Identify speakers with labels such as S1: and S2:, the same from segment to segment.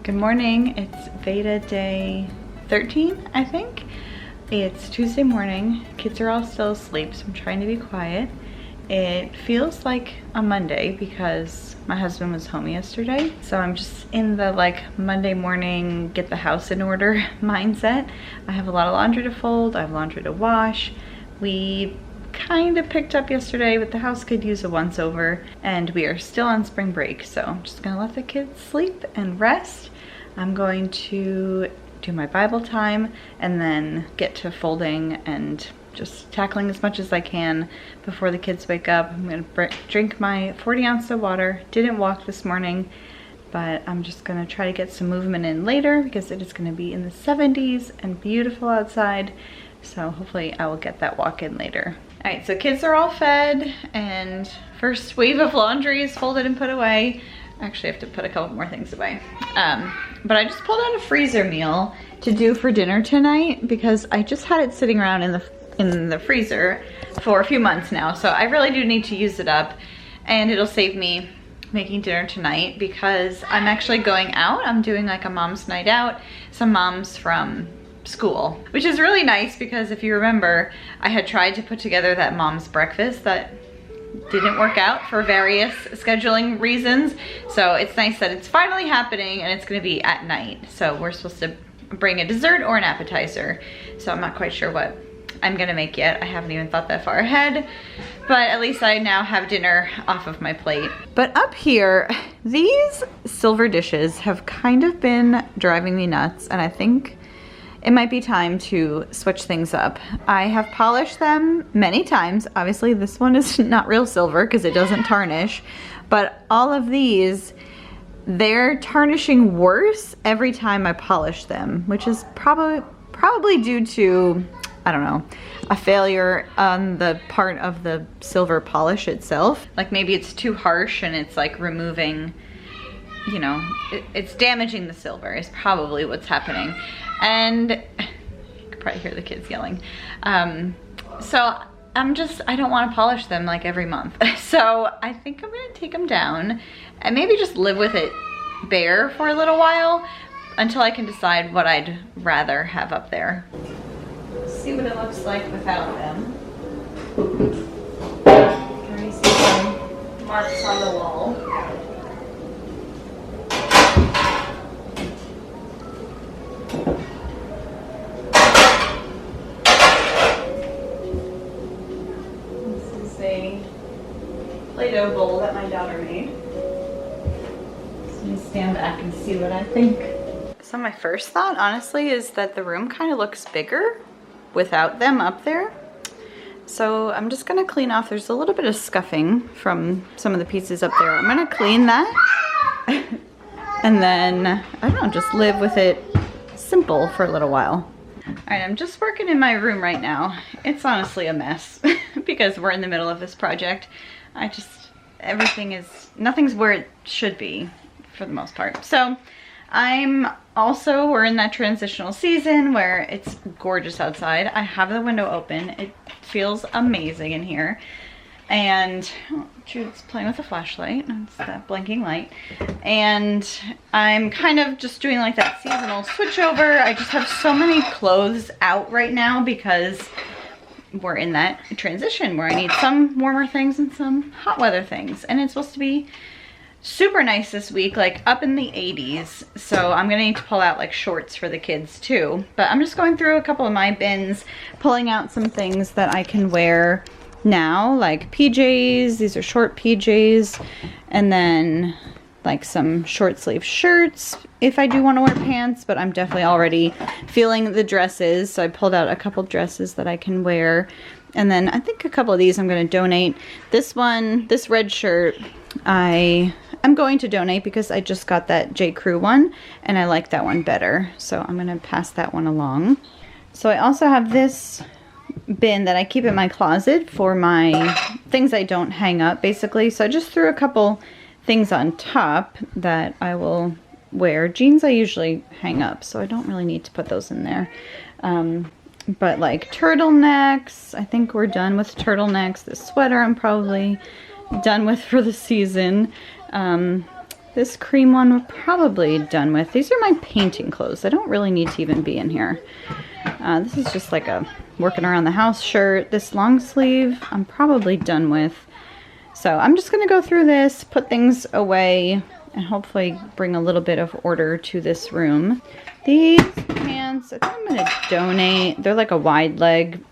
S1: Good morning. It's VEDA day 13, I think. It's Tuesday morning. Kids are all still asleep, so I'm trying to be quiet. It feels like a Monday because my husband was home yesterday. So I'm just in the Monday morning, get the house in order mindset. I have a lot of laundry to fold. I have laundry to wash. We kind of picked up yesterday, but the house could use a once over, and we are still on spring break. So I'm just gonna let the kids sleep and rest. I'm going to do my Bible time and then get to folding and just tackling as much as I can before the kids wake up. I'm gonna drink my 40 ounces of water. Didn't walk this morning, but I'm just gonna try to get some movement in later because it is gonna be in the 70s and beautiful outside. So hopefully I will get that walk in later. All right, so kids are all fed and first wave of laundry is folded and put away. Actually, I have to put a couple more things away. But I just pulled out a freezer meal to do for dinner tonight because I just had it sitting around in the freezer for a few months now. So I really do need to use it up, and it'll save me making dinner tonight because I'm actually going out. I'm doing like a mom's night out. Some moms from school, which is really nice because if you remember, I had tried to put together that mom's breakfast that didn't work out for various scheduling reasons. So it's nice that it's finally happening and it's gonna be at night. So we're supposed to bring a dessert or an appetizer. So I'm not quite sure what I'm gonna make yet. I haven't even thought that far ahead, but at least I now have dinner off of my plate. But up here, these silver dishes have kind of been driving me nuts, and I think it might be time to switch things up. I have polished them many times. Obviously this one is not real silver because it doesn't tarnish, but all of these, they're tarnishing worse every time I polish them, which is probably due to, I don't know, a failure on the part of the silver polish itself. Like maybe it's too harsh and it's like removing, you know, it's damaging the silver is probably what's happening. And you could probably hear the kids yelling. So I don't want to polish them like every month. So I think I'm gonna take them down and maybe just live with it bare for a little while until I can decide what I'd rather have up there. See what it looks like without them. You can already see some marks on the wall. Play-Doh bowl that my daughter made. So let me stand back and see what I think. So my first thought, honestly, is that the room kind of looks bigger without them up there. So I'm just gonna clean off. There's a little bit of scuffing from some of the pieces up there. I'm gonna clean that. And then, I don't know, just live with it simple for a little while. All right, I'm just working in my room right now. It's honestly a mess because we're in the middle of this project. Nothing's where it should be for the most part. So we're in that transitional season where it's gorgeous outside. I have the window open. It feels amazing in here. And Jude's playing with a flashlight. It's that blinking light. And I'm kind of just doing like that seasonal switch over. I just have so many clothes out right now because we're in that transition where I need some warmer things and some hot weather things. And it's supposed to be super nice this week, like up in the 80s. So I'm gonna need to pull out like shorts for the kids too. But I'm just going through a couple of my bins, pulling out some things that I can wear now, like PJs. These are short PJs, and then like some short sleeve shirts if I do want to wear pants, but I'm definitely already feeling the dresses. So I pulled out a couple dresses that I can wear. And then I think a couple of these I'm going to donate. This one, this red shirt, I'm going to donate because I just got that J. Crew one and I like that one better. So I'm going to pass that one along. So I also have this bin that I keep in my closet for my things I don't hang up basically. So I just threw a couple things on top that I will wear. Jeans I usually hang up, so I don't really need to put those in there. But like turtlenecks, I think we're done with turtlenecks. This sweater I'm probably done with for the season. This cream one we're probably done with. These are my painting clothes. I don't really need to even be in here. This is just like a working around the house shirt. This long sleeve I'm probably done with. So I'm just gonna go through this, put things away, and hopefully bring a little bit of order to this room. These pants, I think I'm gonna donate. They're like a wide legging,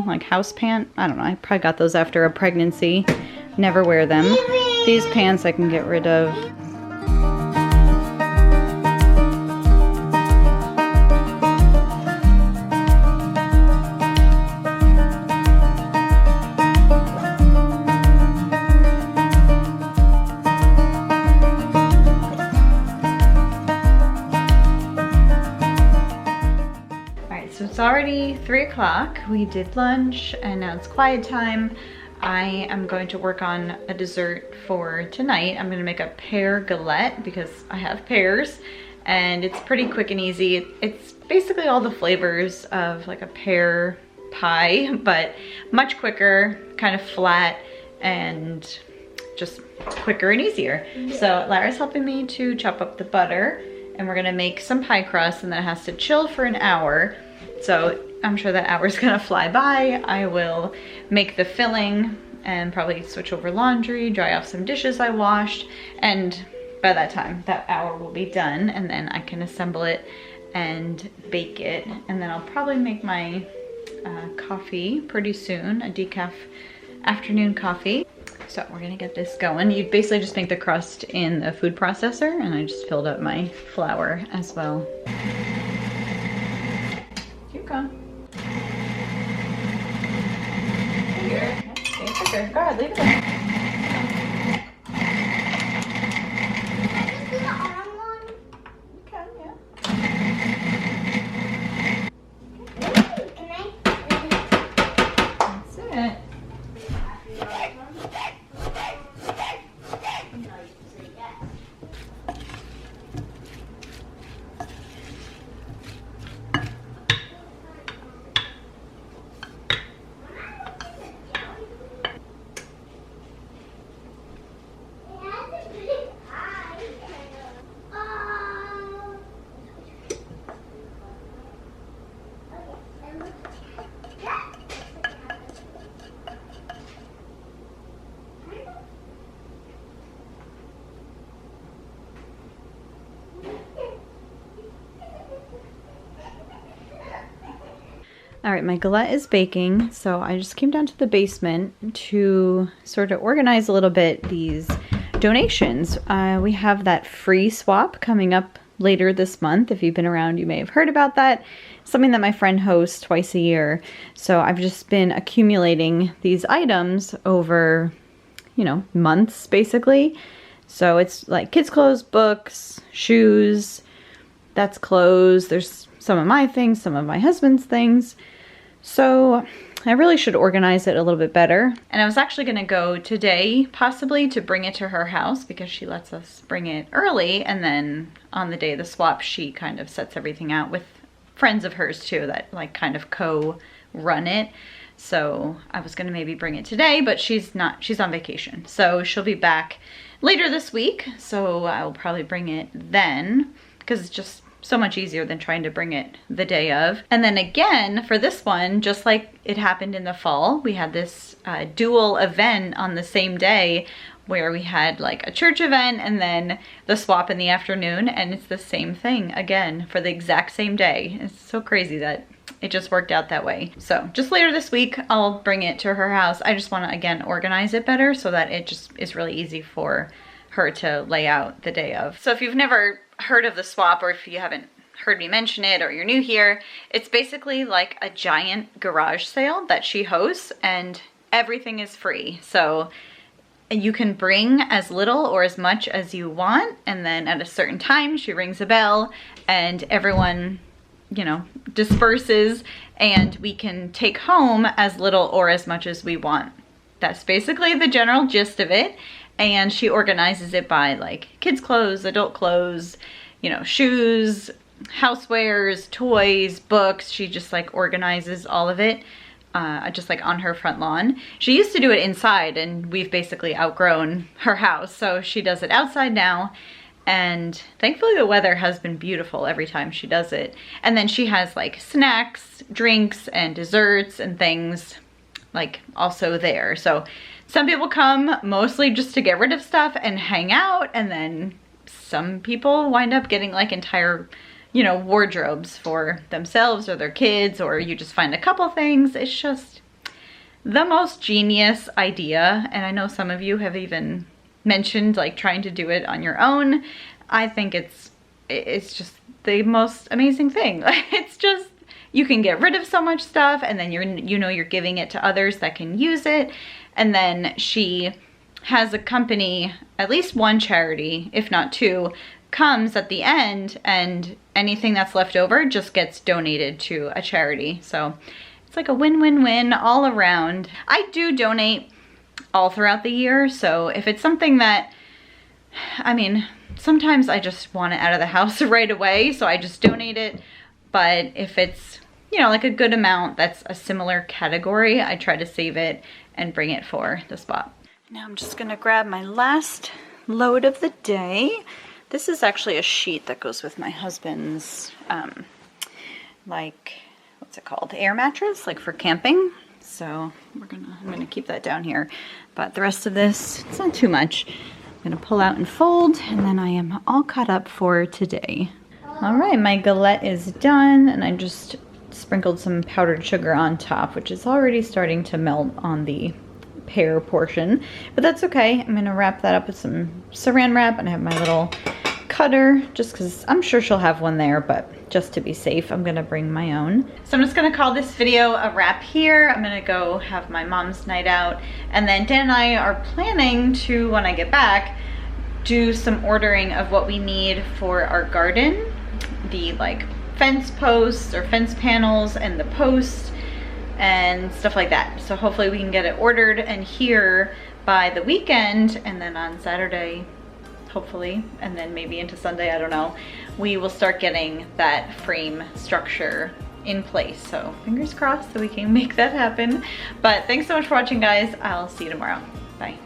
S1: like house pant. I don't know, I probably got those after a pregnancy. Never wear them. These pants I can get rid of. It's already 3 o'clock. We did lunch and now it's quiet time. I am going to work on a dessert for tonight. I'm gonna make a pear galette because I have pears and it's pretty quick and easy. It's basically all the flavors of like a pear pie, but much quicker, kind of flat, and just quicker and easier. So Lara's helping me to chop up the butter and we're gonna make some pie crust, and then it has to chill for an hour. So I'm sure that hour's gonna fly by. I will make the filling and probably switch over laundry, dry off some dishes I washed, and by that time, that hour will be done, and then I can assemble it and bake it. And then I'll probably make my coffee pretty soon, a decaf afternoon coffee. So we're gonna get this going. You basically just make the crust in the food processor, and I just filled up my flour as well. Keep going. Here. Stay quicker. Go ahead, leave it in. All right, my galette is baking, so I just came down to the basement to sort of organize a little bit these donations. We have that free swap coming up later this month. If you've been around, you may have heard about that. Something that my friend hosts twice a year. So I've just been accumulating these items over, you know, months basically. So it's like kids' clothes, books, shoes, that's clothes. There's some of my things, some of my husband's things. So I really should organize it a little bit better. And I was actually gonna go today, possibly, to bring it to her house because she lets us bring it early. And then on the day of the swap, she kind of sets everything out with friends of hers too that like kind of co-run it. So I was gonna maybe bring it today, but she's on vacation. So she'll be back later this week. So I'll probably bring it then because it's just so much easier than trying to bring it the day of. And then again, for this one, just like it happened in the fall, we had this dual event on the same day where we had like a church event and then the swap in the afternoon, and it's the same thing again for the exact same day. It's so crazy that it just worked out that way. So just later this week, I'll bring it to her house. I just want to, again, organize it better so that it just is really easy for her to lay out the day of. So if you've never heard of the swap, or if you haven't heard me mention it, or you're new here, it's basically like a giant garage sale that she hosts, and everything is free. So you can bring as little or as much as you want, and then at a certain time she rings a bell and everyone, you know, disperses, and we can take home as little or as much as we want. That's basically the general gist of it. And she organizes it by like kids' clothes, adult clothes, you know, shoes, housewares, toys, books. She just like organizes all of it just like on her front lawn. She used to do it inside, and we've basically outgrown her house, so she does it outside now. And thankfully the weather has been beautiful every time she does it. And then she has like snacks, drinks, and desserts and things like also there. So some people come mostly just to get rid of stuff and hang out, and then some people wind up getting like entire, you know, wardrobes for themselves or their kids, or you just find a couple things. It's just the most genius idea. And I know some of you have even mentioned like trying to do it on your own. I think it's just the most amazing thing. It's just, you can get rid of so much stuff, and then you're giving it to others that can use it. And then she has a company, at least one charity, if not two, comes at the end, and anything that's left over just gets donated to a charity. So it's like a win-win-win all around. I do donate all throughout the year, so if it's something that, I mean, sometimes I just want it out of the house right away, so I just donate it. But if it's, you know, like a good amount that's a similar category, I try to save it and bring it for the spot. Now I'm just gonna grab my last load of the day. This is actually a sheet that goes with my husband's, like, what's it called? Air mattress, like for camping. So I'm gonna keep that down here. But the rest of this, it's not too much. I'm gonna pull out and fold, and then I am all caught up for today. All right, my galette is done, and I just sprinkled some powdered sugar on top, which is already starting to melt on the pear portion, but that's okay. I'm gonna wrap that up with some saran wrap, and I have my little cutter, just because I'm sure she'll have one there, but just to be safe, I'm gonna bring my own. So I'm just gonna call this video a wrap here. I'm gonna go have my mom's night out, and then Dan and I are planning to, when I get back, do some ordering of what we need for our garden. The like fence posts or fence panels and the posts and stuff like that. So hopefully we can get it ordered and here by the weekend, and then on Saturday, hopefully, and then maybe into Sunday, I don't know, we will start getting that frame structure in place. So fingers crossed that we can make that happen. But thanks so much for watching, guys. I'll see you tomorrow. Bye.